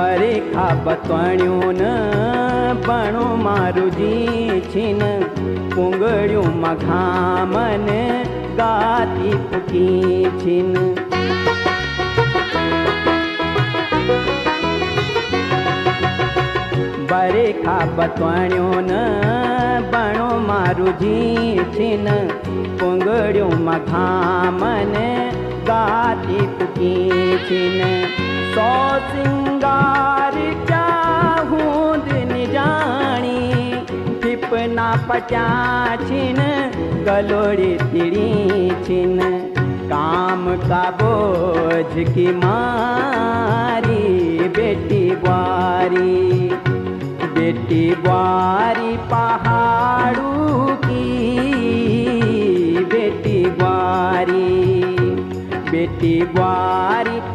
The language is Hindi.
बरे खाबत्वाण्यो न बणो मारू जी छिन पुंगड़ियों मघामन गाती पुकी छिन। बरे खाबत्वाण्यो न बणो मारू जी छिन पुंगड़ियों मघामन गाती पुकी छिन। सौ सिंगार चाहूद निजाणी ठिपना पचा छिन गलोड़ी तिड़ी छिन। काम का बोझ की मारी बेटी बुआरी पहाड़ू की बेटी बुआरी